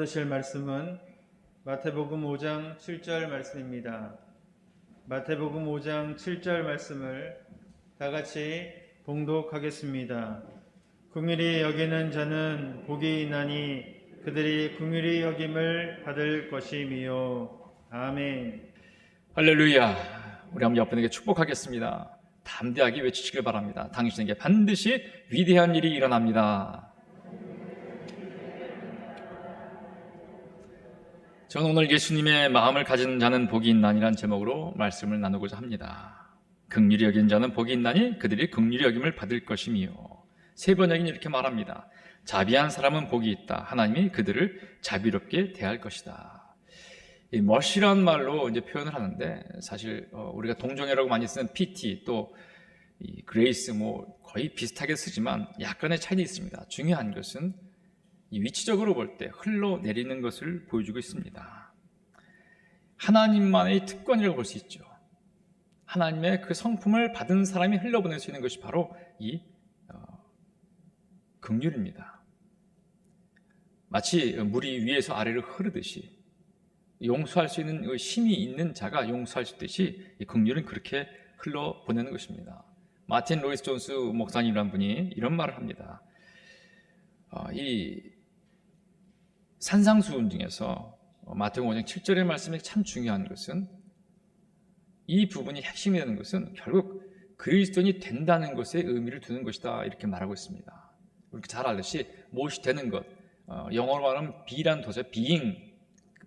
얻으실 말씀은 마태복음 5장 7절 말씀입니다. 마태복음 5장 7절 말씀을 다 같이 봉독하겠습니다. 긍휼히 여기는 자는 복이 있나니 그들이 긍휼히 여김을 받을 것이미요. 아멘. 할렐루야. 우리 한번 옆분에게 축복하겠습니다. 담대하게 외치시길 바랍니다. 당신에게 반드시 위대한 일이 일어납니다. 저는 오늘 예수님의 마음을 가진 자는 복이 있나니라는 제목으로 말씀을 나누고자 합니다. 긍휼히 여긴 자는 복이 있나니 그들이 긍휼히 여김을 받을 것이미요. 세 번역인 이렇게 말합니다. 자비한 사람은 복이 있다. 하나님이 그들을 자비롭게 대할 것이다. 이 멋이란 말로 이제 표현을 하는데, 사실 우리가 동정애라고 많이 쓰는 PT 또 이 그레이스 거의 비슷하게 쓰지만 약간의 차이가 있습니다. 중요한 것은 이 위치적으로 볼 때 흘러내리는 것을 보여주고 있습니다. 하나님만의 특권이라고 볼 수 있죠. 하나님의 그 성품을 받은 사람이 흘러보낼 수 있는 것이 바로 이 긍휼입니다. 마치 물이 위에서 아래로 흐르듯이 용서할 수 있는 힘이 있는 자가 용서할 수 있듯이 이 긍휼은 그렇게 흘러보내는 것입니다. 마틴 로이스 존스 목사님이라는 분이 이런 말을 합니다. 이 산상수훈 중에서 마태복음 5장 7절의 말씀이 참 중요한 것은, 이 부분이 핵심이 되는 것은 결국 그리스도인이 된다는 것에 의미를 두는 것이다, 이렇게 말하고 있습니다. 우리 잘 알듯이 무엇이 되는 것, 영어로 말하면 be란 도자, being,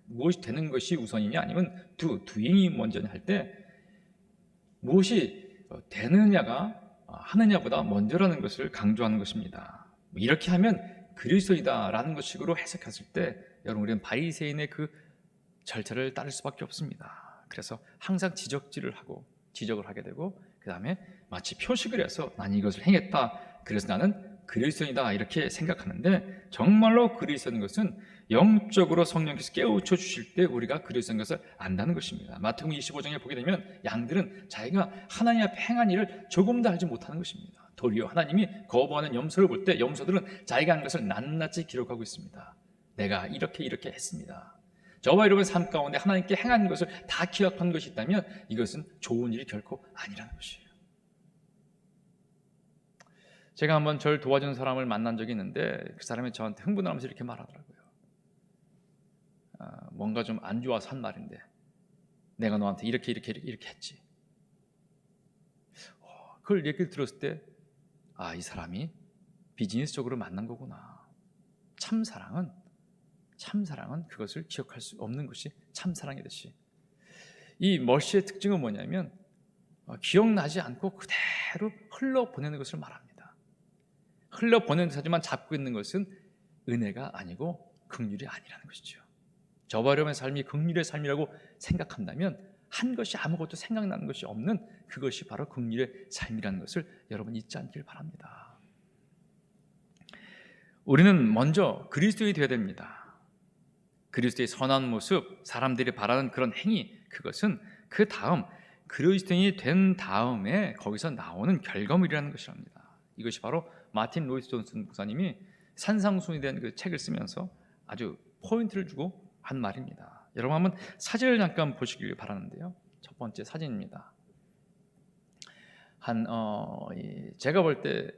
무엇이 되는 것이 우선이냐 아니면 doing이 먼저냐 할 때 무엇이 되느냐가 하느냐보다 먼저라는 것을 강조하는 것입니다. 이렇게 하면 그리스도이다라는 것식으로 해석했을 때 여러분, 우리는 바리새인의 그 절차를 따를 수밖에 없습니다. 그래서 항상 지적질을 하고 지적을 하게 되고, 그 다음에 마치 표식을 해서 난 이것을 행했다, 그래서 나는 그리스도인이다, 이렇게 생각하는데, 정말로 그리스도인 것은 영적으로 성령께서 깨우쳐 주실 때 우리가 그리스도인 것을 안다는 것입니다. 마태복음 25장에 보게 되면 양들은 자기가 하나님 앞에 행한 일을 조금도 알지 못하는 것입니다. 도리어 하나님이 거부하는 염소를 볼 때 염소들은 자기가 한 것을 낱낱이 기록하고 있습니다. 내가 이렇게 했습니다. 저와 여러분의 삶 가운데 하나님께 행한 것을 다 기억한 것이 있다면 이것은 좋은 일이 결코 아니라는 것이에요. 제가 한번 저를 도와준 사람을 만난 적이 있는데, 그 사람이 저한테 흥분하면서 이렇게 말하더라고요. 뭔가 좀 안 좋아서 한 말인데, 내가 너한테 이렇게 했지. 그걸 얘기를 들었을 때, 이 사람이 비즈니스적으로 만난 거구나. 참사랑은 그것을 기억할 수 없는 것이 참사랑이듯이, 이 머시의 특징은 뭐냐면 기억나지 않고 그대로 흘러보내는 것을 말합니다. 흘러보내는 하지만 잡고 있는 것은 은혜가 아니고 긍휼이 아니라는 것이죠. 저와 여러분의 삶이 긍휼의 삶이라고 생각한다면 한 것이 아무것도 생각나는 것이 없는 그것이 바로 긍휼의 삶이라는 것을 여러분 잊지 않길 바랍니다. 우리는 먼저 그리스도인이 되어야 됩니다. 그리스도의 선한 모습, 사람들이 바라는 그런 행위, 그것은 그 다음 그리스도인이 된 다음에 거기서 나오는 결과물이라는 것이랍니다. 이것이 바로 마틴 로이스 존슨 목사님이 산상수훈에 대한 그 책을 쓰면서 아주 포인트를 주고 한 말입니다. 여러분 한번 사진을 잠깐 보시길 바라는데요. 첫 번째 사진입니다. 제가 볼 때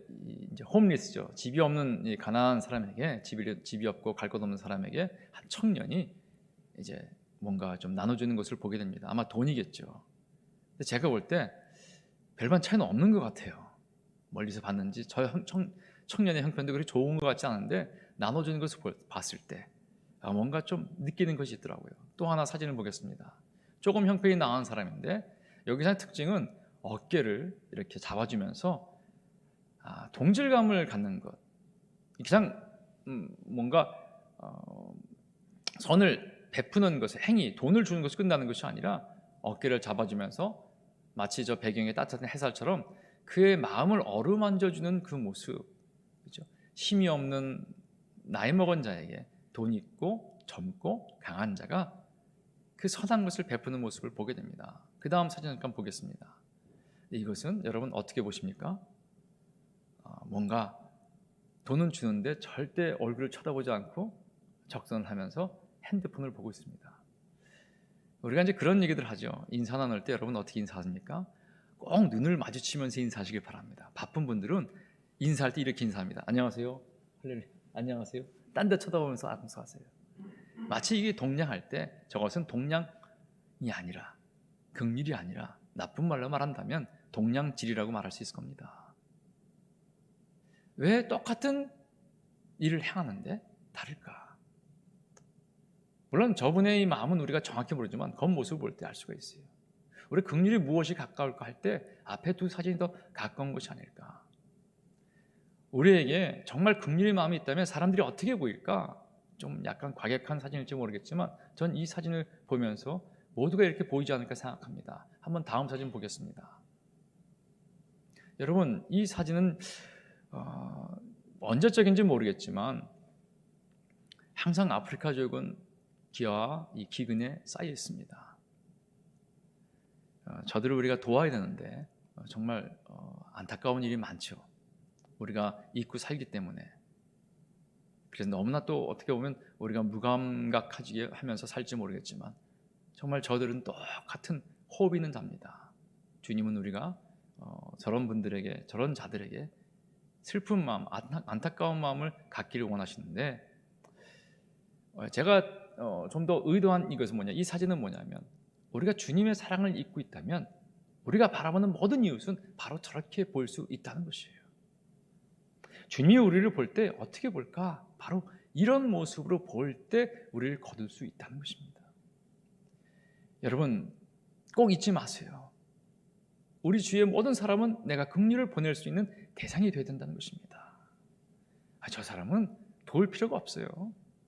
이제 홈리스죠. 집이 없는 이 가난한 사람에게, 집이 없고 갈 곳 없는 사람에게 한 청년이 이제 뭔가 좀 나눠주는 것을 보게 됩니다. 아마 돈이겠죠. 근데 제가 볼 때 별반 차이는 없는 것 같아요. 멀리서 봤는지 저 청년의 형편도 그렇게 좋은 것 같지 않은데, 나눠주는 것을 봤을 때 뭔가 좀 느끼는 것이 있더라고요. 또 하나 사진을 보겠습니다. 조금 형편이 나은 사람인데, 여기서 특징은 어깨를 이렇게 잡아주면서 동질감을 갖는 것. 그냥 뭔가 선을 베푸는 것에, 행위, 돈을 주는 것이 끝나는 것이 아니라 어깨를 잡아주면서 마치 저 배경에 따뜻한 햇살처럼 그의 마음을 어루만져주는 그 모습, 그렇죠? 힘이 없는 나이 먹은 자에게 돈 있고 젊고 강한 자가 그 선한 것을 베푸는 모습을 보게 됩니다. 그 다음 사진 잠깐 보겠습니다. 이것은 여러분 어떻게 보십니까? 뭔가 돈은 주는데 절대 얼굴을 쳐다보지 않고 적선을 하면서 핸드폰을 보고 있습니다. 우리가 이제 그런 얘기들 하죠. 인사 나눌 때 여러분 어떻게 인사하십니까? 꼭 눈을 마주치면서 인사하시길 바랍니다. 바쁜 분들은 인사할 때 이렇게 인사합니다. 안녕하세요. 안녕하세요. 딴 데 쳐다보면서 인사하세요. 마치 이게 동냥할 때 저것은 동냥이 아니라, 긍휼이 아니라 나쁜 말로 말한다면 동냥질이라고 말할 수 있을 겁니다. 왜 똑같은 일을 행하는데 다를까? 물론 저분의 이 마음은 우리가 정확히 모르지만 겉모습을 볼 때 알 수가 있어요. 우리 긍휼이 무엇이 가까울까 할 때 앞에 두 사진이 더 가까운 것이 아닐까? 우리에게 정말 긍휼의 마음이 있다면 사람들이 어떻게 보일까? 좀 약간 과격한 사진일지 모르겠지만 전 이 사진을 보면서 모두가 이렇게 보이지 않을까 생각합니다. 한번 다음 사진 보겠습니다. 여러분, 이 사진은 언제적인지 모르겠지만 항상 아프리카족은 기아와 이 기근에 쌓여 있습니다. 저들을 우리가 도와야 되는데 정말 안타까운 일이 많죠. 우리가 잊고 살기 때문에. 그래서 너무나 또 어떻게 보면 우리가 무감각하게 하면서 살지 모르겠지만 정말 저들은 똑같은 호흡이 있는 자입니다. 주님은 우리가 저런 분들에게, 저런 자들에게 슬픈 마음, 안타까운 마음을 갖기를 원하시는데, 제가 좀 더 의도한 이것은 뭐냐, 이 사진은 뭐냐면 우리가 주님의 사랑을 잊고 있다면 우리가 바라보는 모든 이웃은 바로 저렇게 볼 수 있다는 것이에요. 주님이 우리를 볼 때 어떻게 볼까? 바로 이런 모습으로 볼 때 우리를 거둘 수 있다는 것입니다. 여러분, 꼭 잊지 마세요. 우리 주위의 모든 사람은 내가 긍휼을 보낼 수 있는 대상이 되어야 된다는 것입니다. 저 사람은 도울 필요가 없어요.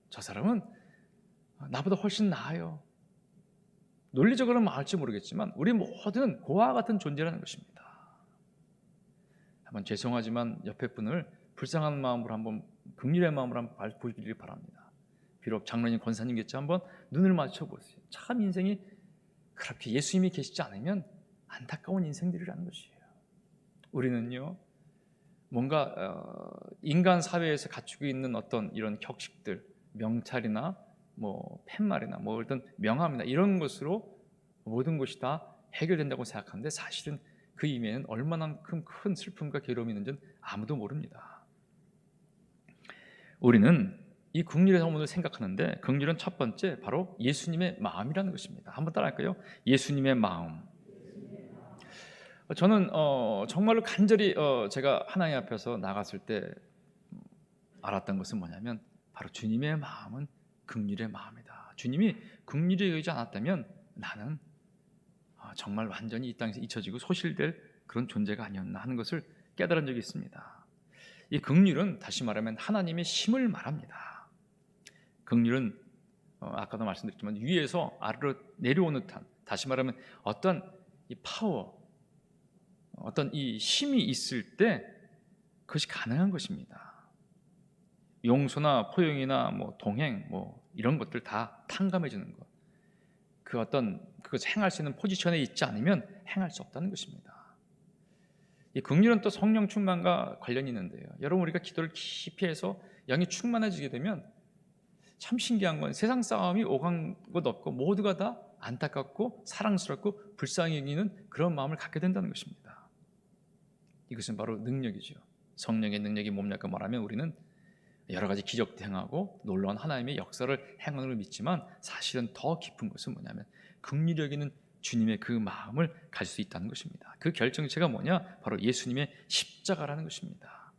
저 사람은 나보다 훨씬 나아요. 논리적으로는 맞을지 모르겠지만 우리 모두는 그와 같은 존재라는 것입니다. 한번 죄송하지만 옆에 분을 불쌍한 마음으로 한번, 긍휼의 마음으로 한번 보시길 바랍니다. 비록 장로님, 권사님겠지 한번 눈을 마주쳐 보세요. 참 인생이 그렇게 예수님이 계시지 않으면 안타까운 인생들이라는 것이에요. 우리는요, 뭔가 인간 사회에서 갖추고 있는 어떤 이런 격식들, 명찰이나 뭐 팻말이나 뭐 어떤 명함이나 이런 것으로 모든 것이 다 해결된다고 생각하는데 사실은 그 이면에는 얼마나큼 큰 슬픔과 괴로움이 있는지는 아무도 모릅니다. 우리는 이 긍휼의 성문을 생각하는데 긍휼은 첫 번째 바로 예수님의 마음이라는 것입니다. 한번 따라할까요? 예수님의 마음. 저는 정말로 간절히 제가 하나님 앞에서 나갔을 때 알았던 것은 뭐냐면 바로 주님의 마음은 긍휼의 마음이다. 주님이 긍휼이 여기지 않았다면 나는 정말 완전히 이 땅에서 잊혀지고 소실될 그런 존재가 아니었나 하는 것을 깨달은 적이 있습니다. 이 긍휼은 다시 말하면 하나님의 심을 말합니다. 긍휼은 아까도 말씀드렸지만 위에서 아래로 내려오는 듯한, 다시 말하면 어떤 이 파워, 어떤 이 힘이 있을 때 그것이 가능한 것입니다. 용서나 포용이나 뭐 동행 뭐 이런 것들 다 탕감해 주는 것. 그 어떤 그것을 행할 수 있는 포지션에 있지 않으면 행할 수 없다는 것입니다. 이 긍휼은 또 성령 충만과 관련이 있는데요. 여러분, 우리가 기도를 깊이 해서 영이 충만해지게 되면 참 신기한 건 세상 싸움이 오간 것 없고 모두가 다 안타깝고 사랑스럽고 불쌍히 여기는 그런 마음을 갖게 된다는 것입니다. 이것은 바로 능력이죠. 성령의 능력이 뭡니까 말하면 우리는 여러 가지 기적도 행하고 놀라운 하나님의 역사를 행하는 걸 믿지만 사실은 더 깊은 것은 뭐냐면 긍휼히 여기는 주님의 그 마음을 가질 수 있다는 것입니다. 그 결정체가 뭐냐? 바로 예수님의 십자가라는 것입니다.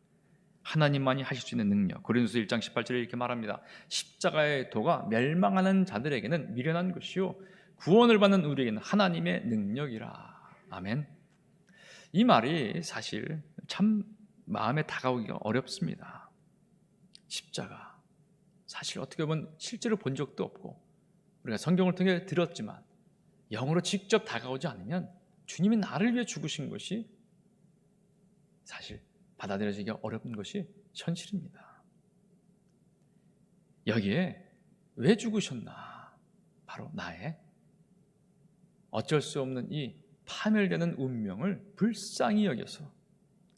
하나님만이 하실 수 있는 능력. 고린도서 1장 18절에 이렇게 말합니다. 십자가의 도가 멸망하는 자들에게는 미련한 것이요 구원을 받는 우리에게는 하나님의 능력이라. 아멘. 이 말이 사실 참 마음에 다가오기가 어렵습니다. 십자가, 사실 어떻게 보면 실제로 본 적도 없고 우리가 성경을 통해 들었지만 영으로 직접 다가오지 않으면 주님이 나를 위해 죽으신 것이 사실 받아들여지기가 어려운 것이 현실입니다. 여기에 왜 죽으셨나? 바로 나의 어쩔 수 없는 이 파멸되는 운명을 불쌍히 여겨서,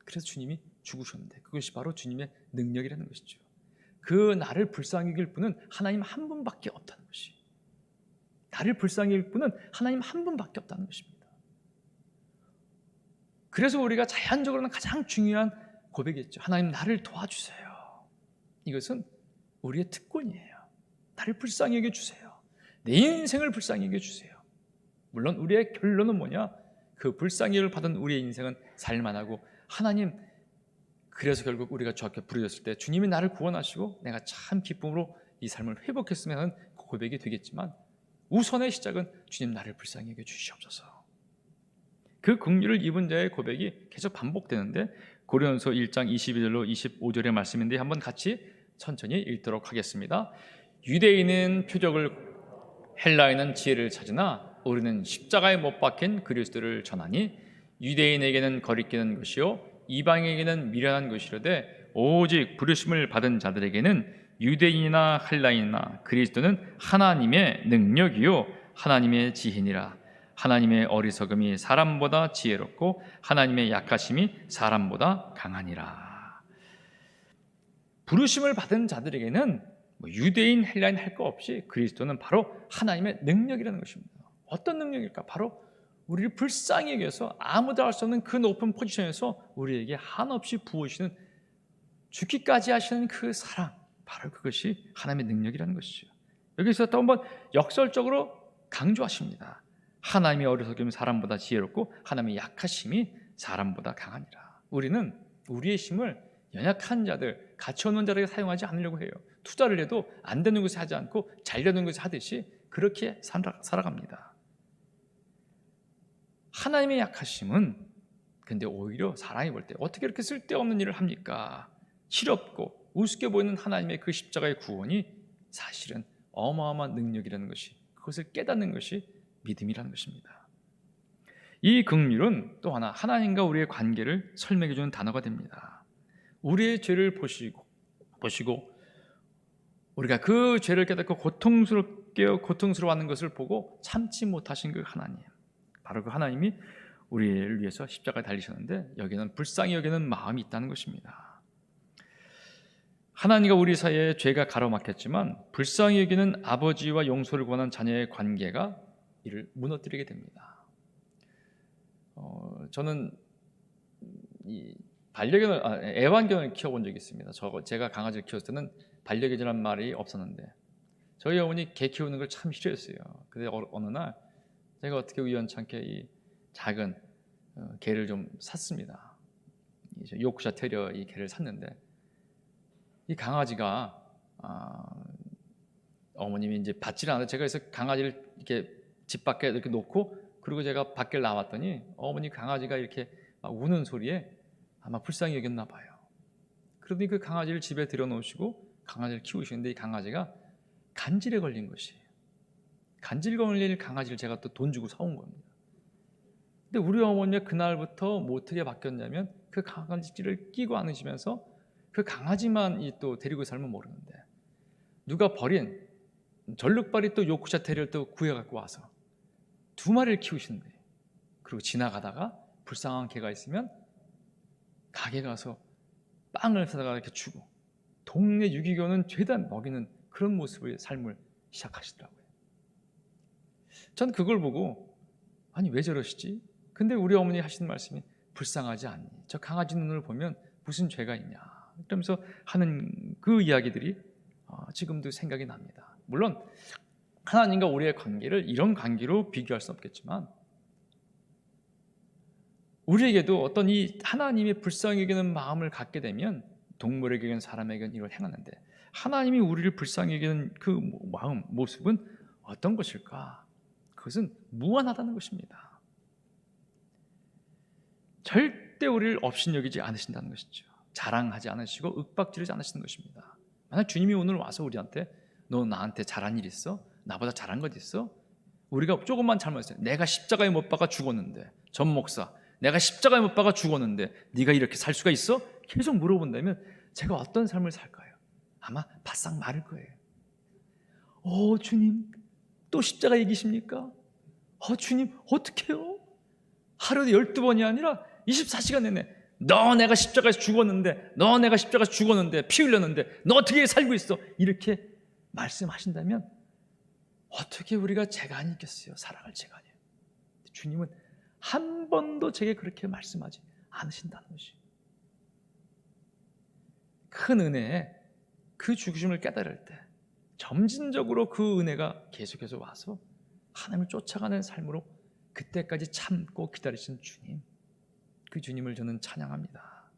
그래서 주님이 죽으셨는데 그것이 바로 주님의 능력이라는 것이죠. 그 나를 불쌍히 여길 분은 하나님 한 분밖에 없다는 것이. 나를 불쌍히 여길 분은 하나님 한 분밖에 없다는 것입니다. 그래서 우리가 자연적으로는 가장 중요한 고백이었죠. 하나님 나를 도와주세요. 이것은 우리의 특권이에요. 나를 불쌍히 여겨주세요. 내 인생을 불쌍히 여겨주세요. 물론 우리의 결론은 뭐냐? 그 불쌍히를 받은 우리의 인생은 살만하고 하나님, 그래서 결국 우리가 주 앞에 부르짖었을 때 주님이 나를 구원하시고 내가 참 기쁨으로 이 삶을 회복했으면 하는 고백이 되겠지만 우선의 시작은 주님 나를 불쌍히 여겨주시옵소서. 그 긍휼을 입은 자의 고백이 계속 반복되는데 고린도서 1장 22절로 25절의 말씀인데 한번 같이 천천히 읽도록 하겠습니다. 유대인은 표적을, 헬라인은 지혜를 찾으나 우리는 십자가에 못 박힌 그리스도를 전하니 유대인에게는 거리끼는 것이요 이방에게는 미련한 것이로되 오직 부르심을 받은 자들에게는 유대인이나 헬라인이나 그리스도는 하나님의 능력이요 하나님의 지혜니라. 하나님의 어리석음이 사람보다 지혜롭고 하나님의 약하심이 사람보다 강하니라. 부르심을 받은 자들에게는 유대인 헬라인 할 거 없이 그리스도는 바로 하나님의 능력이라는 것입니다. 어떤 능력일까? 바로 우리를 불쌍히 여겨서 아무도 알 수 없는 그 높은 포지션에서 우리에게 한없이 부으시는, 죽기까지 하시는 그 사랑, 바로 그것이 하나님의 능력이라는 것이죠. 여기서 또 한번 역설적으로 강조하십니다. 하나님의 어리석음이 사람보다 지혜롭고 하나님의 약하심이 사람보다 강하니라. 우리는 우리의 힘을 연약한 자들, 가치 없는 자들에게 사용하지 않으려고 해요. 투자를 해도 안 되는 것을 하지 않고 잘 되는 것을 하듯이 그렇게 살아갑니다. 하나님의 약하심은 근데 오히려 사람이 볼 때 어떻게 이렇게 쓸데없는 일을 합니까? 실없고 우습게 보이는 하나님의 그 십자가의 구원이 사실은 어마어마한 능력이라는 것이, 그것을 깨닫는 것이 믿음이라는 것입니다. 이 긍휼은 또 하나 하나님과 우리의 관계를 설명해 주는 단어가 됩니다. 우리의 죄를 보시고 우리가 그 죄를 깨닫고 고통스러워하는 것을 보고 참지 못하신 그 하나님, 바로 그 하나님이 우리를 위해서 십자가에 달리셨는데 여기는 불쌍히 여기는 마음이 있다는 것입니다. 하나님과 우리 사이에 죄가 가로막혔지만 불쌍히 여기는 아버지와 용서를 구하는 자녀의 관계가 이를 무너뜨리게 됩니다. 저는 이 애완견을 키워본 적이 있습니다. 제가 강아지를 키웠을 때는 반려견이란 말이 없었는데 저희 어머니 개 키우는 걸 참 싫어했어요. 근데 어느 날 제가 어떻게 우연찮게 이 작은 개를 좀 샀습니다. 요크셔 테리어 이 개를 샀는데 이 강아지가 어머님이 이제 받지를 않아서 제가 그래서 강아지를 이렇게 집 밖에 이렇게 놓고 그리고 제가 밖에 나왔더니 어머니 강아지가 이렇게 막 우는 소리에 아마 불쌍히 여겼나 봐요. 그러더니 그 강아지를 집에 들여놓으시고 강아지를 키우시는데 이 강아지가 간질에 걸린 것이에요. 간질 걸린 강아지를 제가 또 돈 주고 사온 겁니다. 근데 우리 어머니가 그날부터 뭐 어떻게 바뀌었냐면 그 강아지를 끼고 안으시면서 그 강아지만 또 데리고 살면 모르는데 누가 버린 전룩발이 또 요크셔 테리어를 또 구해갖고 와서 2마리를 키우시는 거예요. 그리고 지나가다가 불쌍한 개가 있으면 가게 가서 빵을 사다가 이렇게 주고 동네 유기견은 죄다 먹이는 그런 모습의 삶을 시작하시더라고요. 전 그걸 보고 아니 왜 저러시지? 근데 우리 어머니 하시는 말씀이 불쌍하지 않니? 저 강아지 눈을 보면 무슨 죄가 있냐? 그러면서 하는 그 이야기들이 지금도 생각이 납니다. 물론 하나님과 우리의 관계를 이런 관계로 비교할 수 없겠지만 우리에게도 어떤 이 하나님의 불쌍히 여기는 마음을 갖게 되면 동물에게는 사람에게는 이걸 행하는데 하나님이 우리를 불쌍히 여기는 그 마음, 모습은 어떤 것일까? 그것은 무한하다는 것입니다. 절대 우리를 업신여기지 않으신다는 것이죠. 자랑하지 않으시고 윽박지르지 않으시는 것입니다. 만약 주님이 오늘 와서 우리한테 너 나한테 잘한 일 있어? 나보다 잘한 것 있어? 우리가 조금만 잘못했어요. 내가 십자가에 못 박아 죽었는데 전 목사 내가 십자가에 못 박아 죽었는데 네가 이렇게 살 수가 있어? 계속 물어본다면 제가 어떤 삶을 살까요? 아마 바싹 마를 거예요. 주님 또 십자가 얘기십니까? 주님 어떡해요? 하루에 12번이 아니라 24시간 내내 너 내가 십자가에서 죽었는데, 너 내가 십자가에서 죽었는데, 피 흘렸는데 너 어떻게 살고 있어? 이렇게 말씀하신다면 어떻게 우리가 재간이 있겠어요? 사랑할 재간이요. 주님은 한 번도 제게 그렇게 말씀하지 않으신다는 것이 큰 은혜에 그 죽으심을 깨달을 때 점진적으로 그 은혜가 계속해서 와서 하나님을 쫓아가는 삶으로 그때까지 참고 기다리신 주님, 그 주님을 저는 찬양합니다.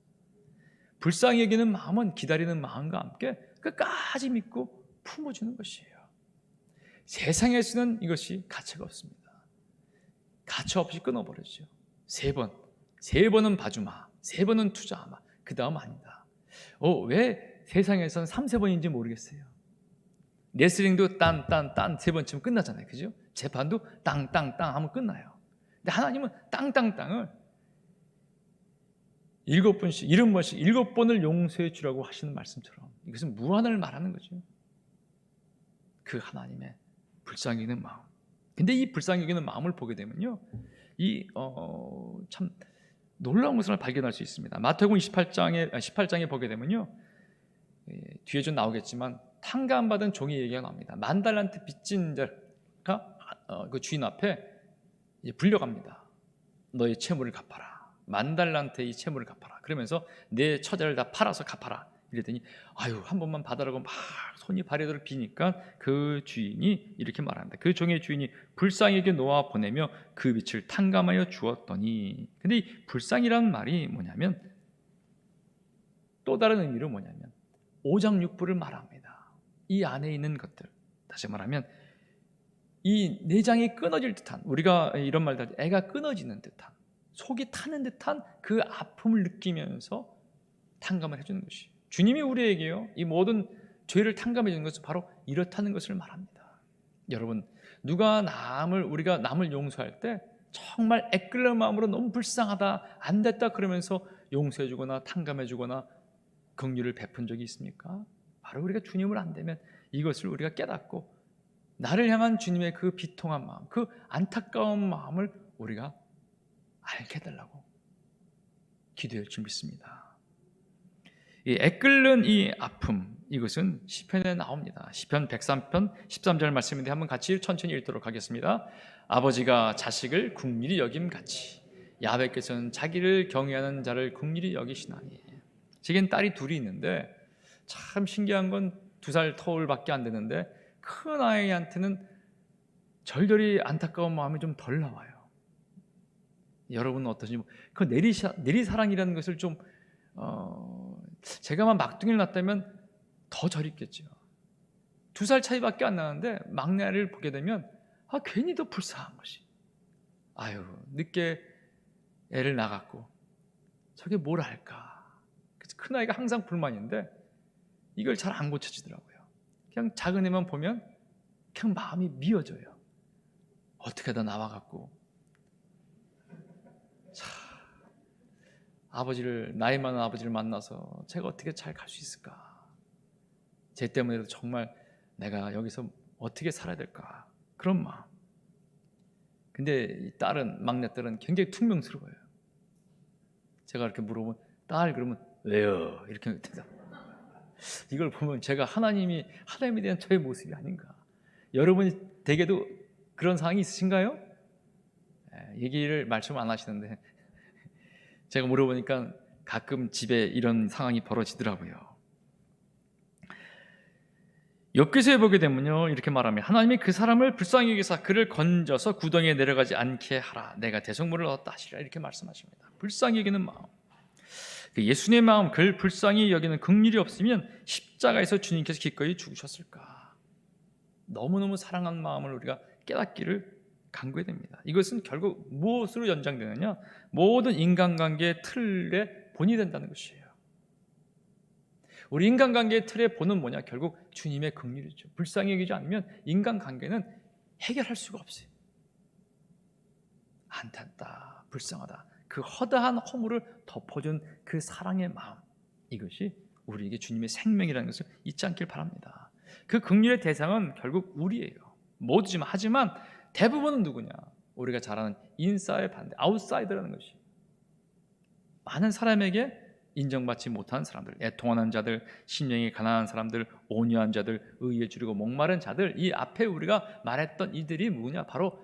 불쌍히 여기는 마음은 기다리는 마음과 함께 끝까지 믿고 품어주는 것이에요. 세상에서는 이것이 가치가 없습니다. 가치 없이 끊어버리죠. 세 번은 봐주마, 3번은 투자하마, 그 다음 아니다. 왜 세상에서는 3-4번인지 모르겠어요. 레슬링도 딴 3번쯤 끝나잖아요. 그죠? 재판도 땅 하면 끝나요. 근데 하나님은 땅을 7번씩 70번씩 7번을 용서해 주라고 하시는 말씀처럼 이것은 무한을 말하는 거죠. 그 하나님의 불쌍히 여기는 마음. 근데 이 불쌍히 여기는 마음을 보게 되면요, 참 놀라운 것을 발견할 수 있습니다. 마태복음 18장에 보게 되면요, 뒤에 좀 나오겠지만 탕감받은 종의 얘기가 나옵니다. 10,000달란트 빚진 자가 그 주인 앞에 불려갑니다. 너의 채무를 갚아라. 10,000달란트의 이 채무를 갚아라. 그러면서 내 처자를 다 팔아서 갚아라. 이랬더니 한 번만 받아라고 막 손이 발에도록 비니까 그 주인이 이렇게 말합니다. 그 종의 주인이 불쌍히 여겨 놓아 보내며 그 빚을 탕감하여 주었더니. 근데 이 불쌍이라는 말이 뭐냐면, 또 다른 의미로 뭐냐면 오장육부를 말합니다. 이 안에 있는 것들, 다시 말하면 이 내장이 끊어질 듯한, 우리가 이런 말들, 애가 끊어지는 듯한, 속이 타는 듯한 그 아픔을 느끼면서 탕감을 해주는 것이, 주님이 우리에게요 이 모든 죄를 탕감해 주는 것은 바로 이렇다는 것을 말합니다. 여러분, 우리가 남을 용서할 때 정말 애끓는 마음으로 너무 불쌍하다, 안 됐다 그러면서 용서해 주거나 탕감해 주거나 긍휼을 베푼 적이 있습니까? 바로 우리가 주님을 안 되면 이것을 우리가 깨닫고 나를 향한 주님의 그 비통한 마음, 그 안타까운 마음을 우리가 알게 해달라고 기도할 줄 믿습니다. 이 애끓는 이 아픔, 이것은 시편에 나옵니다. 시편 103편 13절 말씀인데 한번 같이 천천히 읽도록 하겠습니다. 아버지가 자식을 긍휼히 여김같이 야훼께서는 자기를 경외하는 자를 긍휼히 여기시나니. 제겐 딸이 둘이 있는데 참 신기한 건 2살 터울밖에 안 되는데 큰 아이한테는 절절히 안타까운 마음이 좀 덜 나와요. 여러분은 어떠신지, 그 내리사랑이라는 것을 좀 제가만 막둥이를 낳았다면 더 저립겠죠. 2살 차이밖에 안 나는데 막내를 보게 되면 괜히 더 불쌍한 것이, 늦게 애를 낳았고 저게 뭘 할까. 그래서 큰아이가 항상 불만인데 이걸 잘 안 고쳐지더라고요. 그냥 작은 애만 보면 그냥 마음이 미어져요. 어떻게 하다 나와갖고 나이 많은 아버지를 만나서 제가 어떻게 잘 갈 수 있을까? 쟤 때문에도 정말 내가 여기서 어떻게 살아야 될까? 그런 마음. 근데 이 막내딸은 굉장히 퉁명스러워요. 제가 이렇게 물어보면 딸 그러면 왜요? 이렇게 대답. 이걸 보면 제가 하나님에 대한 저의 모습이 아닌가. 여러분이 댁에도 그런 상황이 있으신가요? 얘기를 말씀 안 하시는데 제가 물어보니까 가끔 집에 이런 상황이 벌어지더라고요. 욥기서에 보게 되면요, 이렇게 말합니다. 하나님이 그 사람을 불쌍히 여기사 그를 건져서 구덩이에 내려가지 않게 하라. 내가 대성물을 얻었다 하시라. 이렇게 말씀하십니다. 불쌍히 여기는 마음, 예수님의 마음, 그를 불쌍히 여기는 긍휼이 없으면 십자가에서 주님께서 기꺼이 죽으셨을까. 너무너무 사랑하는 마음을 우리가 깨닫기를 간구해야 됩니다. 이것은 결국 무엇으로 연장되느냐? 모든 인간관계의 틀의 본이 된다는 것이에요. 우리 인간관계의 틀의 본은 뭐냐? 결국 주님의 긍휼이죠. 불쌍히 여기지 않으면 인간관계는 해결할 수가 없어요. 안타깝다, 불쌍하다, 그 허다한 허물을 덮어준 그 사랑의 마음, 이것이 우리에게 주님의 생명이라는 것을 잊지 않길 바랍니다. 그 긍휼의 대상은 결국 우리예요. 모두지만, 하지만 대부분은 누구냐? 우리가 잘 아는 인싸의 반대, 아웃사이더라는 것이. 많은 사람에게 인정받지 못한 사람들, 애통하는 자들, 심령이 가난한 사람들, 온유한 자들, 의에 주리고 목마른 자들, 이 앞에 우리가 말했던 이들이 뭐냐? 바로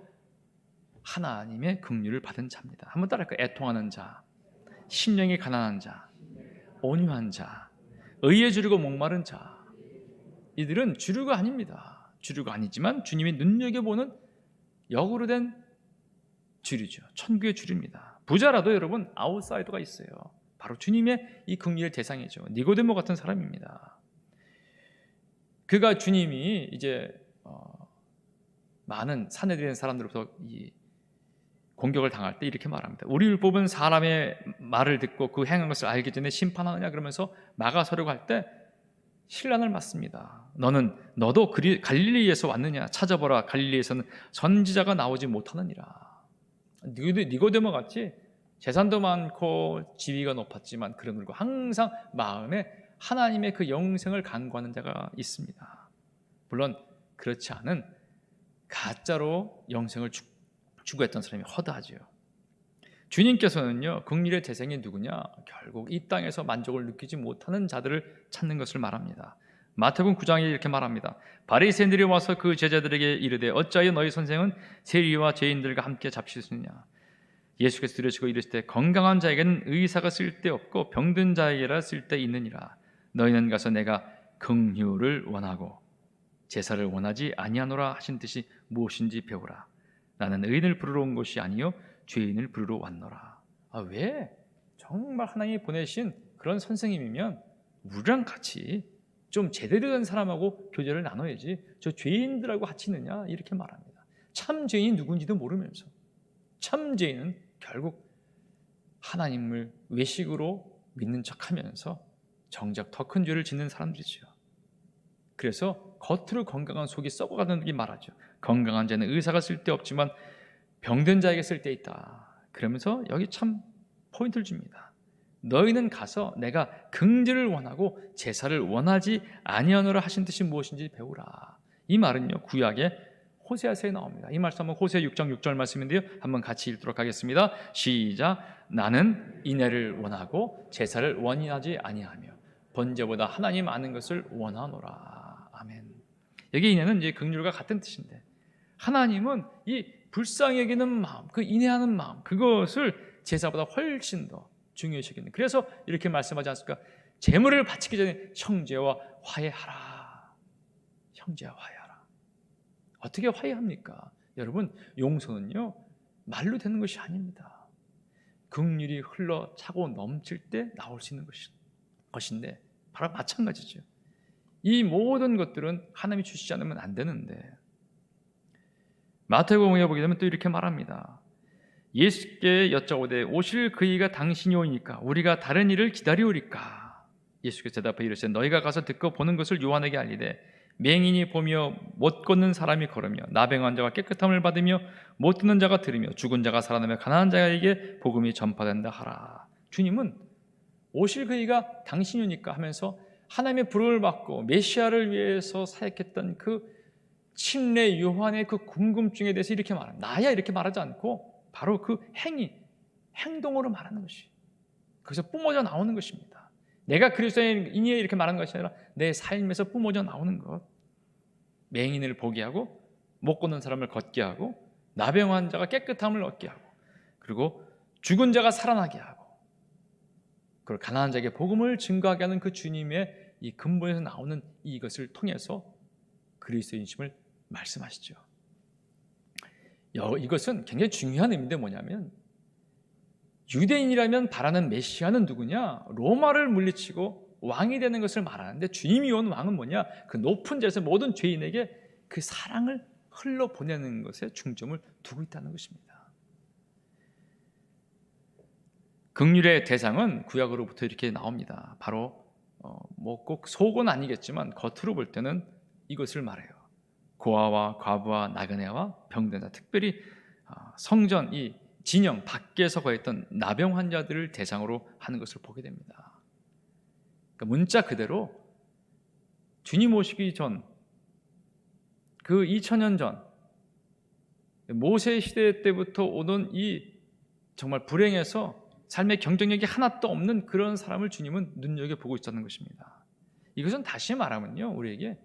하나님의 긍휼을 받은 자입니다. 한번 따라할까요? 애통하는 자, 심령이 가난한 자, 온유한 자, 의에 주리고 목마른 자. 이들은 주류가 아닙니다. 주류가 아니지만 주님이 눈여겨보는 역으로 된 주류죠. 천국의 주류입니다. 부자라도 여러분 아웃사이더가 있어요. 바로 주님의 이 긍휼의 대상이죠. 니고데모 같은 사람입니다. 그가 주님이 이제 많은 사내들인 사람들로부터 이 공격을 당할 때 이렇게 말합니다. 우리 율법은 사람의 말을 듣고 그 행한 것을 알기 전에 심판하느냐 그러면서 막아서려고 할 때 신란을 맞습니다. 너도 갈릴리에서 왔느냐? 찾아보라. 갈릴리에서는 선지자가 나오지 못하느니라. 니고데모 같이 재산도 많고 지위가 높았지만 그러므로 항상 마음에 하나님의 그 영생을 간구하는 자가 있습니다. 물론 그렇지 않은 가짜로 영생을 추구했던 사람이 허다하죠. 주님께서는요, 긍휼의 대상이 누구냐? 결국 이 땅에서 만족을 느끼지 못하는 자들을 찾는 것을 말합니다. 마태복음 9장에 이렇게 말합니다. 바리새인들이 와서 그 제자들에게 이르되 어찌하여 너희 선생은 세리와 죄인들과 함께 잡수느냐? 예수께서 들으시고 이르시되 건강한 자에게는 의사가 쓸데없고 병든 자에게라 쓸데있느니라. 너희는 가서 내가 긍휼을 원하고 제사를 원하지 아니하노라 하신 뜻이 무엇인지 배우라. 나는 의인을 부르러 온 것이 아니요 죄인을 부르러 왔노라. 왜? 정말 하나님이 보내신 그런 선생님이면 우리랑 같이 좀 제대로 된 사람하고 교제를 나눠야지 저 죄인들하고 같이 있느냐 이렇게 말합니다. 참 죄인이 누군지도 모르면서 참 죄인은 결국 하나님을 외식으로 믿는 척하면서 정작 더 큰 죄를 짓는 사람들이죠. 그래서 겉으로 건강한 속이 썩어가는 게 말하죠. 건강한 자는 의사가 쓸데없지만 병든 자에게 쓸데있다. 그러면서 여기 참 포인트를 줍니다. 너희는 가서 내가 긍휼을 원하고 제사를 원하지 아니하노라 하신 뜻이 무엇인지 배우라. 이 말은요 구약의 호세아서에 나옵니다. 이 말씀은 호세 6장 6절 말씀인데요. 한번 같이 읽도록 하겠습니다. 시작. 나는 인애를 원하고 제사를 원하지 아니하며 번제보다 하나님 아는 것을 원하노라. 아멘. 여기 인애는 이제 긍휼과 같은 뜻인데 하나님은 이 불쌍히 여기는 마음, 그 인애하는 마음, 그것을 제사보다 훨씬 더 중요시 여기는. 그래서 이렇게 말씀하지 않습니까? 제물을 바치기 전에 형제와 화해하라. 형제와 화해하라. 어떻게 화해합니까? 여러분, 용서는요 말로 되는 것이 아닙니다. 긍휼이 흘러 차고 넘칠 때 나올 수 있는 것인데 바로 마찬가지죠. 이 모든 것들은 하나님이 주시지 않으면 안 되는데 마태복음에 보게 되면 또 이렇게 말합니다. 예수께 여짜오되 오실 그이가 당신이 오니까 우리가 다른 일을 기다리오리까? 예수께서 대답하여 이르시되 너희가 가서 듣고 보는 것을 요한에게 알리되 맹인이 보며 못 걷는 사람이 걸으며 나병한 자가 깨끗함을 받으며 못 듣는 자가 들으며 죽은 자가 살아나며 가난한 자에게 복음이 전파된다 하라. 주님은 오실 그이가 당신이 오니까 하면서 하나님의 부름을 받고 메시아를 위해서 사역했던 그 침례 요한의 그 궁금증에 대해서 이렇게 말합니다. 나야 이렇게 말하지 않고 바로 그 행동으로 말하는 것이 거기서 뿜어져 나오는 것입니다. 내가 그리스도인이에 이렇게 말하는 것이 아니라 내 삶에서 뿜어져 나오는 것. 맹인을 보게 하고 못 걷는 사람을 걷게 하고 나병 자가 깨끗함을 얻게 하고 그리고 죽은 자가 살아나게 하고 그리고 가난한 자에게 복음을 증거하게 하는 그 주님의 이 근본에서 나오는 이것을 통해서 그리스도인심을 말씀하시죠. 이것은 굉장히 중요한 의미인데 뭐냐면 유대인이라면 바라는 메시아는 누구냐? 로마를 물리치고 왕이 되는 것을 말하는데 주님이 온 왕은 뭐냐? 그 높은 자에서 모든 죄인에게 그 사랑을 흘러보내는 것에 중점을 두고 있다는 것입니다. 긍휼의 대상은 구약으로부터 이렇게 나옵니다. 바로 뭐 꼭 속은 아니겠지만 겉으로 볼 때는 이것을 말해요. 고아와 과부와 나그네와 병든 자, 특별히 성전 이 진영 밖에서 거했던 나병 환자들을 대상으로 하는 것을 보게 됩니다. 그러니까 문자 그대로 주님 오시기 전 그 2000년 전 모세 시대 때부터 오던 이 정말 불행해서 삶의 경쟁력이 하나도 없는 그런 사람을 주님은 눈여겨보고 있다는 것입니다. 이것은 다시 말하면요, 우리에게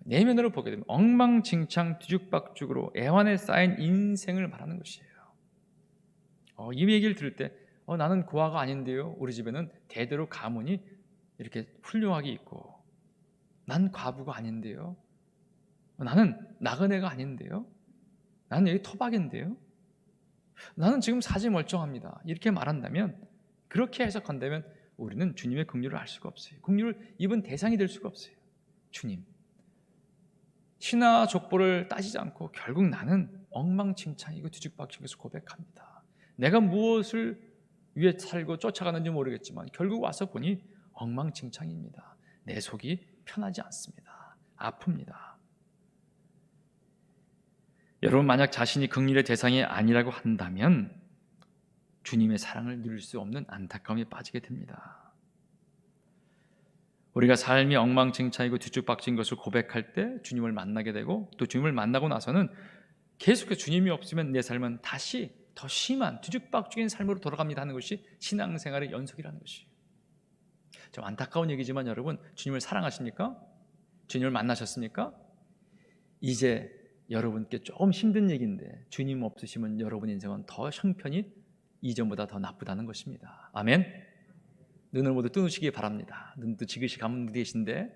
내면으로 보게 되면 엉망진창 뒤죽박죽으로 애환에 쌓인 인생을 말하는 것이에요. 이 얘기를 들을 때 나는 고아가 아닌데요, 우리 집에는 대대로 가문이 이렇게 훌륭하게 있고, 난 과부가 아닌데요, 나는 나그네가 아닌데요, 나는 여기 토박인데요, 나는 지금 사지 멀쩡합니다, 이렇게 말한다면, 그렇게 해석한다면 우리는 주님의 긍휼을 알 수가 없어요. 긍휼을 입은 대상이 될 수가 없어요. 주님, 신하 족보를 따지지 않고 결국 나는 엉망진창이고 뒤죽박죽에서 고백합니다. 내가 무엇을 위해 살고 쫓아가는지 모르겠지만 결국 와서 보니 엉망진창입니다. 내 속이 편하지 않습니다. 아픕니다. 여러분, 만약 자신이 긍휼의 대상이 아니라고 한다면 주님의 사랑을 누릴 수 없는 안타까움에 빠지게 됩니다. 우리가 삶이 엉망진창이고 뒤죽박죽인 것을 고백할 때 주님을 만나게 되고, 또 주님을 만나고 나서는 계속해서 주님이 없으면 내 삶은 다시 더 심한 뒤죽박죽인 삶으로 돌아갑니다 하는 것이 신앙생활의 연속이라는 것이에요. 좀 안타까운 얘기지만 여러분, 주님을 사랑하십니까? 주님을 만나셨습니까? 이제 여러분께 조금 힘든 얘기인데, 주님 없으시면 여러분 인생은 더 형편이 이전보다 더 나쁘다는 것입니다. 아멘. 눈을 모두 뜨시기 바랍니다. 눈도 지그시 감은 계신데,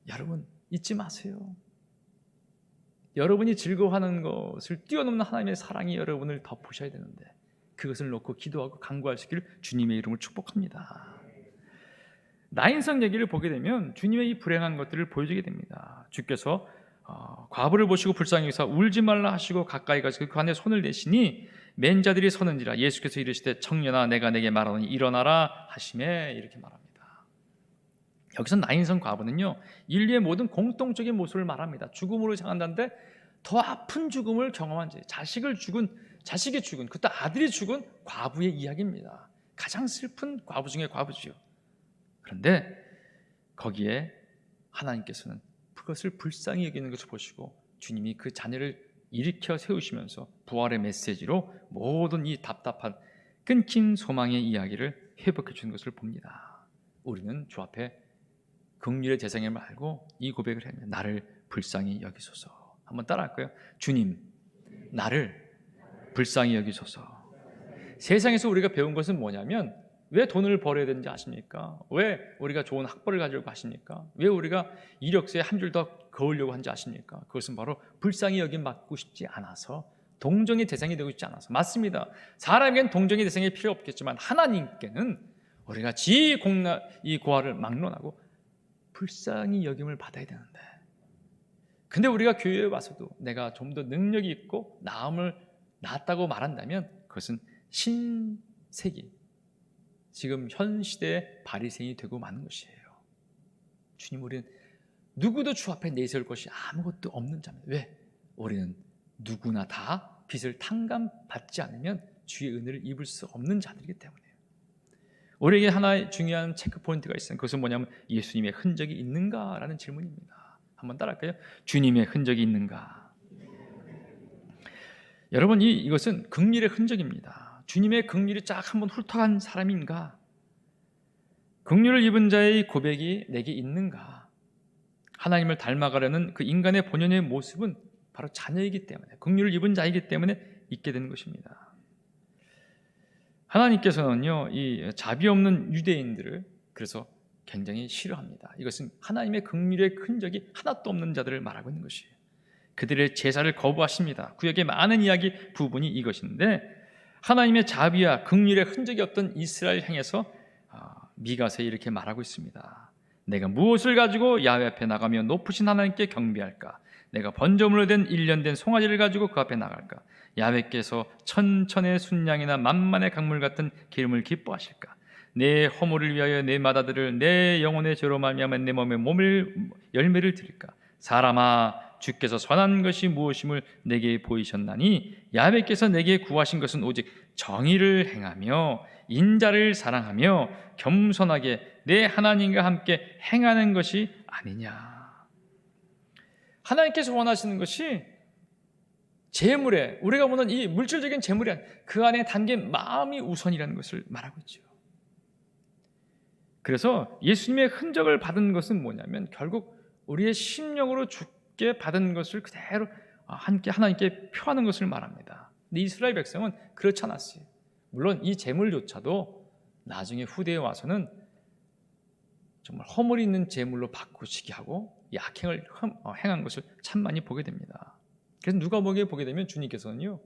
여러분 잊지 마세요. 여러분이 즐거워하는 것을 뛰어넘는 하나님의 사랑이 여러분을 덮으셔야 되는데, 그것을 놓고 기도하고 간구할 수 있기를 주님의 이름으로 축복합니다. 나인성 얘기를 보게 되면 주님의 이 불행한 것들을 보여주게 됩니다. 주께서 과부를 보시고 불쌍히 여기사 울지 말라 하시고 가까이 가서 그 안에 손을 대시니 맨 자들이 서는지라. 예수께서 이르시되 청년아 내가 내게 말하노니 일어나라 하시매, 이렇게 말합니다. 여기서 나인성 과부는요, 인류의 모든 공통적인 모습을 말합니다. 죽음으로 향한다는데 더 아픈 죽음을 경험한 자, 자식이 죽은, 그때 아들이 죽은 과부의 이야기입니다. 가장 슬픈 과부 중에 과부지요. 그런데 거기에 하나님께서는 그것을 불쌍히 여기는 것을 보시고 주님이 그 자녀를 일으켜 세우시면서 부활의 메시지로 모든 이 답답한 끊긴 소망의 이야기를 회복해 주는 것을 봅니다. 우리는 주 앞에 긍휼의 대상임을 알고 이 고백을 하면 나를 불쌍히 여기소서. 한번 따라할까요? 주님, 나를 불쌍히 여기소서. 세상에서 우리가 배운 것은 뭐냐면, 왜 돈을 벌어야 되는지 아십니까? 왜 우리가 좋은 학벌을 가지려고 하십니까? 왜 우리가 이력서에 한 줄 더 그으려고 하는지 아십니까? 그것은 바로 불쌍히 여김 받고 싶지 않아서, 동정의 대상이 되고 싶지 않아서. 맞습니다. 사람에게는 동정의 대상이 필요 없겠지만 하나님께는 우리가 이 고아를 막론하고 불쌍히 여김을 받아야 되는데, 근데 우리가 교회에 와서도 내가 좀 더 능력이 있고 나았다고 말한다면 그것은 신세기, 지금 현 시대의 바리새인이 되고 마는 것이에요. 주님, 우리는 누구도 주 앞에 내세울 것이 아무것도 없는 자입니다. 왜? 우리는 누구나 다 빚을 탕감받지 않으면 주의 은혜를 입을 수 없는 자들이기 때문이에요. 우리에게 하나의 중요한 체크 포인트가 있어요. 그것은 뭐냐면 예수님의 흔적이 있는가라는 질문입니다. 한번 따라할까요? 주님의 흔적이 있는가? 여러분, 이것은 긍휼의 흔적입니다. 주님의 긍휼이 쫙 한번 훑어간 사람인가? 긍휼을 입은 자의 고백이 내게 있는가? 하나님을 닮아가려는 그 인간의 본연의 모습은 바로 자녀이기 때문에, 긍휼을 입은 자이기 때문에 있게 되는 것입니다. 하나님께서는요, 이 자비 없는 유대인들을 그래서 굉장히 싫어합니다. 이것은 하나님의 긍휼의 흔적이 하나도 없는 자들을 말하고 있는 것이에요. 그들의 제사를 거부하십니다. 구약의 많은 이야기 부분이 이것인데, 하나님의 자비와 긍휼의 흔적이 없던 이스라엘 향해서 미가서에 이렇게 말하고 있습니다. 내가 무엇을 가지고 야훼 앞에 나가며 높으신 하나님께 경배할까? 내가 번제물로 된 1년 된 송아지를 가지고 그 앞에 나갈까? 야훼께서 천천의 순양이나 만만의 강물 같은 기름을 기뻐하실까? 내 허물을 위하여 내 마다들을 내 영혼의 죄로 말미암아 내 몸에 열매를 드릴까? 사람아, 주께서 선한 것이 무엇임을 내게 보이셨나니 야훼께서 내게 구하신 것은 오직 정의를 행하며 인자를 사랑하며 겸손하게 내 하나님과 함께 행하는 것이 아니냐. 하나님께서 원하시는 것이 재물에, 우리가 보는 이 물질적인 재물이 아니라 그 안에 담긴 마음이 우선이라는 것을 말하고 있죠. 그래서 예수님의 흔적을 받은 것은 뭐냐면 결국 우리의 심령으로 죽게 받은 것을 그대로 함께 하나님께 표하는 것을 말합니다. 근데 이스라엘 백성은 그렇지 않았어요. 물론 이 재물조차도 나중에 후대에 와서는 정말 허물 있는 재물로 바꾸시게 하고 이 악행을 행한 것을 참 많이 보게 됩니다. 그래서 누가복음에 보게 되면 주님께서는요,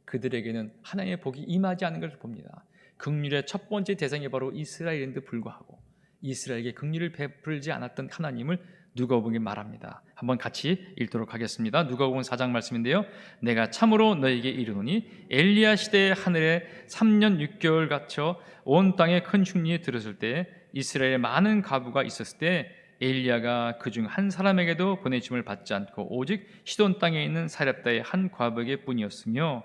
그들에게는 하나님의 복이 임하지 않은 것을 봅니다. 긍휼의 첫 번째 대상이 바로 이스라엘인데 불구하고 이스라엘에게 긍휼을 베풀지 않았던 하나님을 누가복음에 말합니다. 한번 같이 읽도록 하겠습니다. 누가복음 4장 말씀인데요. 내가 참으로 너에게 이르노니 엘리야 시대에 하늘에 3년 6개월 갇혀 온 땅에 큰 흉년이 들었을 때 이스라엘에 많은 과부가 있었을 때 엘리야가 그중 한 사람에게도 보내심을 받지 않고 오직 시돈 땅에 있는 사렙다의 한 과부에게 뿐이었으며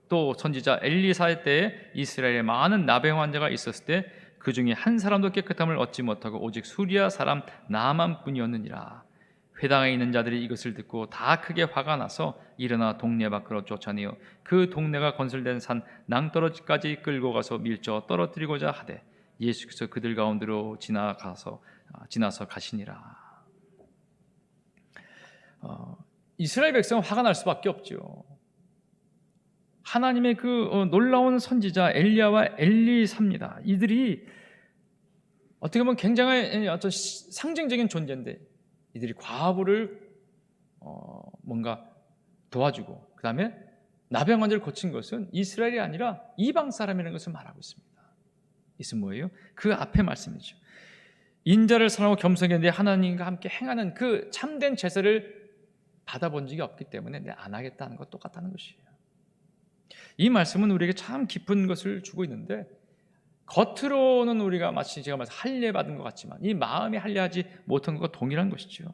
또 선지자 엘리사 때에 이스라엘에 많은 나병 환자가 있었을 때 그 중에 한 사람도 깨끗함을 얻지 못하고 오직 수리아 사람 나만 뿐이었느니라. 회당에 있는 자들이 이것을 듣고 다 크게 화가 나서 일어나 동네 밖으로 쫓아내어 그 동네가 건설된 산 낭떠러지까지 끌고 가서 밀쳐 떨어뜨리고자 하되 예수께서 그들 가운데로 지나서 가시니라. 이스라엘 백성은 화가 날 수밖에 없죠. 하나님의 그 놀라운 선지자 엘리야와 엘리사입니다. 이들이 어떻게 보면 굉장히 어떤 상징적인 존재인데 이들이 과부를 뭔가 도와주고 그 다음에 나병 환자를 고친 것은 이스라엘이 아니라 이방 사람이라는 것을 말하고 있습니다. 이것은 뭐예요? 그 앞에 말씀이죠. 인자를 사랑하고 겸손하게 하나님과 함께 행하는 그 참된 제사를 받아본 적이 없기 때문에 내가 안 하겠다는 것 똑같다는 것이에요. 이 말씀은 우리에게 참 깊은 것을 주고 있는데 겉으로는 우리가 마치 제가 말씀 할례 받은 것 같지만 이 마음이 할례하지 못한 것과 동일한 것이죠.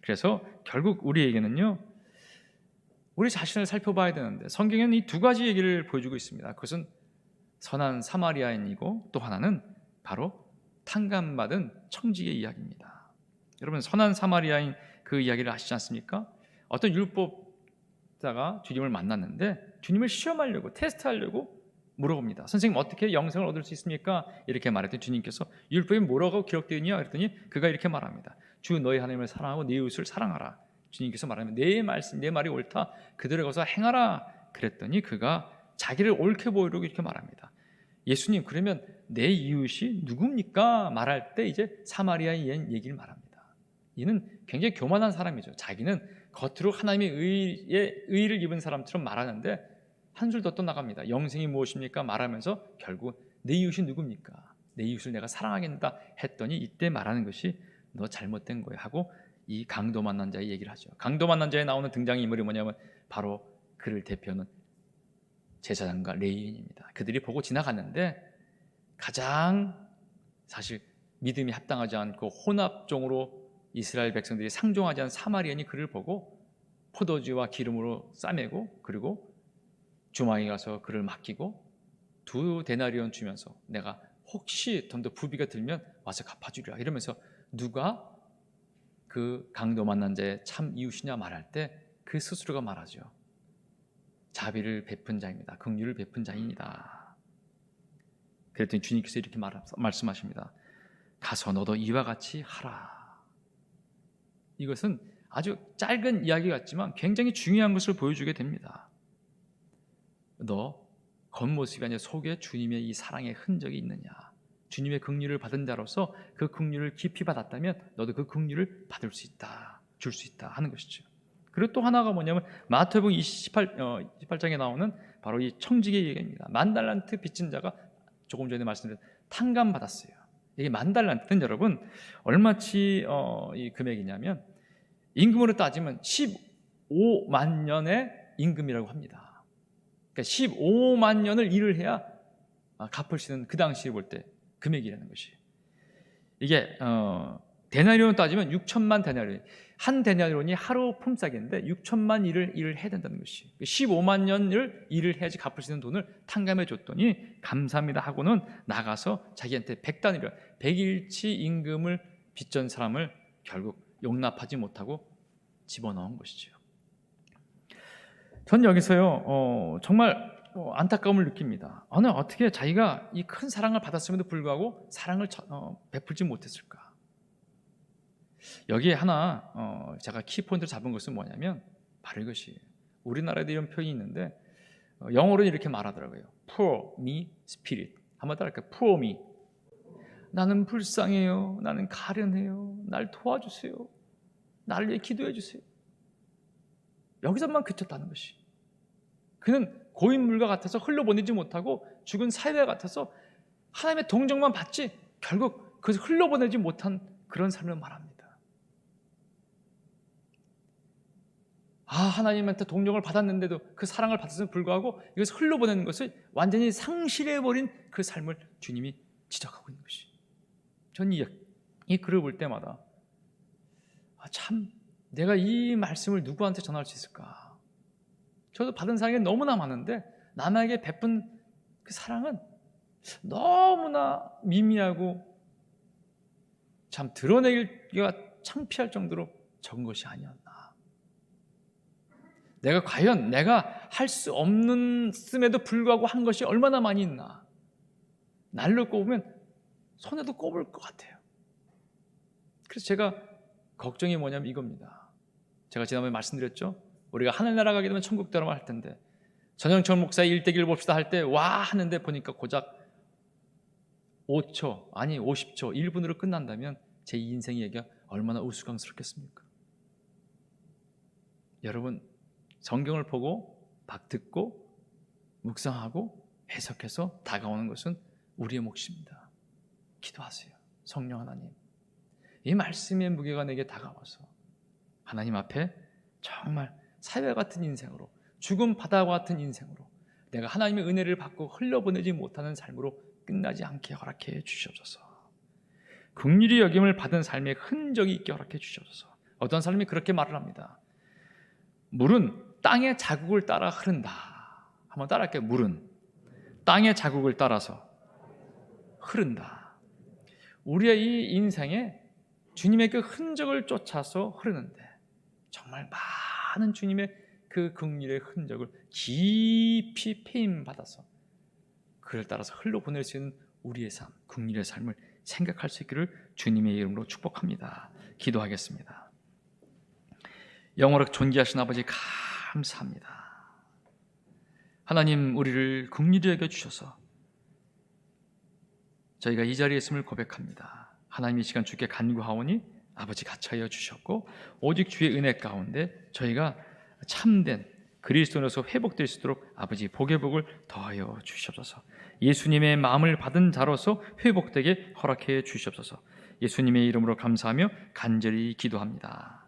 그래서 결국 우리에게는요, 우리 자신을 살펴봐야 되는데 성경에는 이 두 가지 얘기를 보여주고 있습니다. 그것은 선한 사마리아인이고 또 하나는 바로 탕감받은 청지기의 이야기입니다. 여러분, 선한 사마리아인 그 이야기를 아시지 않습니까? 어떤 율법자가 주님을 만났는데 주님을 시험하려고 테스트하려고 물어봅니다. 선생님, 어떻게 영생을 얻을 수 있습니까? 이렇게 말했더니 주님께서 율법에 뭐라고 기록되어 있냐? 그랬더니 그가 이렇게 말합니다. 주 너희 하나님을 사랑하고 네 이웃을 사랑하라. 주님께서 말하면 내 말이 옳다. 그들에 가서 행하라. 그랬더니 그가 자기를 옳게 보이려고 이렇게 말합니다. 예수님, 그러면 내 이웃이 누굽니까? 말할 때 이제 사마리아의 얘기를 말합니다. 이는 굉장히 교만한 사람이죠. 자기는 겉으로 하나님의 의를 입은 사람처럼 말하는데 한 줄 더 또 나갑니다. 영생이 무엇입니까? 말하면서 결국 내 이웃이 누굽니까? 내 이웃을 내가 사랑하겠다 했더니 이때 말하는 것이 너 잘못된 거야 하고 이 강도 만난 자의 얘기를 하죠. 강도 만난 자에 나오는 등장인물이 뭐냐면 바로 그를 대표하는 제사장과 레위인입니다. 그들이 보고 지나갔는데 가장 사실 믿음이 합당하지 않고 혼합종으로 이스라엘 백성들이 상종하지 않은 사마리아인이 그를 보고 포도주와 기름으로 싸매고 그리고 주막에 가서 그를 맡기고 2데나리온 주면서 내가 혹시 좀 더 부비가 들면 와서 갚아주리라 이러면서 누가 그 강도 만난 자의 참 이웃이냐 말할 때 그 스스로가 말하죠. 자비를 베푼 자입니다. 긍휼을 베푼 자입니다. 그랬더니 주님께서 이렇게 말씀하십니다. 가서 너도 이와 같이 하라. 이것은 아주 짧은 이야기 같지만 굉장히 중요한 것을 보여주게 됩니다. 너 겉모습이 아니라 속에 주님의 이 사랑의 흔적이 있느냐? 주님의 긍휼을 받은 자로서 그 긍휼을 깊이 받았다면 너도 그 긍휼을 받을 수 있다, 줄 수 있다 하는 것이죠. 그리고 또 하나가 뭐냐면 마태복음 28장에 나오는 바로 이 청지기의 얘기입니다. 10,000달란트 빚진 자가 조금 전에 말씀드린 탕감 받았어요. 이게 10,000달란트는 여러분 얼마치 이 금액이냐면 임금으로 따지면 15만 년의 임금이라고 합니다. 그러니까 15만 년을 일을 해야 갚을 수 있는 그 당시에 볼 때 금액이라는 것이. 이게 데나리온으로 따지면 6천만 데나리온. 한 데나리온이 하루 품삯인데 6천만 일을 해야 된다는 것이. 15만 년을 일을 해야지 갚을 수 있는 돈을 탕감해 줬더니 감사합니다 하고는 나가서 자기한테 100데나리온, 100일치 임금을 빚진 사람을 결국 용납하지 못하고 집어넣은 것이죠. 전 여기서요 정말 안타까움을 느낍니다. 어떻게 자기가 이 큰 사랑을 받았음에도 불구하고 사랑을 베풀지 못했을까? 여기에 하나 제가 키포인트를 잡은 것은 뭐냐면 바로 이것이에요. 우리나라에도 이런 표현이 있는데 영어로 이렇게 말하더라고요. Poor me spirit. 한번 따라할까요? Poor me. 나는 불쌍해요. 나는 가련해요. 날 도와주세요. 나를 위해 기도해 주세요. 여기서만 그쳤다는 것이. 그는 고인물과 같아서 흘러보내지 못하고 죽은 사회 같아서 하나님의 동정만 받지 결국 그것을 흘러보내지 못한 그런 삶을 말합니다. 하나님한테 동정을 받았는데도 그 사랑을 받았음에도 불구하고 이것을 흘러보내는 것을 완전히 상실해버린 그 삶을 주님이 지적하고 있는 것이. 전 이 글을 볼 때마다 참 내가 이 말씀을 누구한테 전할 수 있을까? 저도 받은 사랑이 너무나 많은데 남에게 베푼 그 사랑은 너무나 미미하고 참 드러내기가 창피할 정도로 적은 것이 아니었나. 내가 과연 내가 할 수 없음에도 불구하고 한 것이 얼마나 많이 있나. 날로 꼽으면 손에도 꼽을 것 같아요. 그래서 제가 걱정이 뭐냐면 이겁니다. 제가 지난번에 말씀드렸죠. 우리가 하늘나라 가게 되면 천국 들어만 할 텐데 전영철 목사의 1대1 봅시다 할 때 와 하는데 보니까 고작 5초 아니 50초 1분으로 끝난다면 제 인생 얘기가 얼마나 우스꽝스럽겠습니까? 여러분 성경을 보고 듣고 묵상하고 해석해서 다가오는 것은 우리의 몫입니다. 기도하세요. 성령 하나님, 이 말씀의 무게가 내게 다가와서 하나님 앞에 정말 사회 같은 인생으로, 죽음 바다와 같은 인생으로 내가 하나님의 은혜를 받고 흘려보내지 못하는 삶으로 끝나지 않게 허락해 주시옵소서. 긍휼히 여김을 받은 삶의 흔적이 있게 허락해 주시옵소서. 어떤 사람이 그렇게 말을 합니다. 물은 땅의 자국을 따라 흐른다. 한번 따라할게요. 물은 땅의 자국을 따라서 흐른다. 우리의 이 인생에 주님의 그 흔적을 쫓아서 흐르는데 정말 많은 주님의 그 긍휼의 흔적을 깊이 페임받아서 그를 따라서 흘러보낼 수 있는 우리의 삶, 긍휼의 삶을 생각할 수 있기를 주님의 이름으로 축복합니다. 기도하겠습니다. 영원하고 존귀하신 아버지 감사합니다. 하나님 우리를 긍휼히 여겨주셔서 저희가 이 자리에 있음을 고백합니다. 하나님 이 시간 주께 간구하오니 아버지 같이하여 주셨고 오직 주의 은혜 가운데 저희가 참된 그리스도인으로서 회복될 수 있도록 아버지 복의 복을 더하여 주시옵소서. 예수님의 마음을 받은 자로서 회복되게 허락해 주시옵소서. 예수님의 이름으로 감사하며 간절히 기도합니다.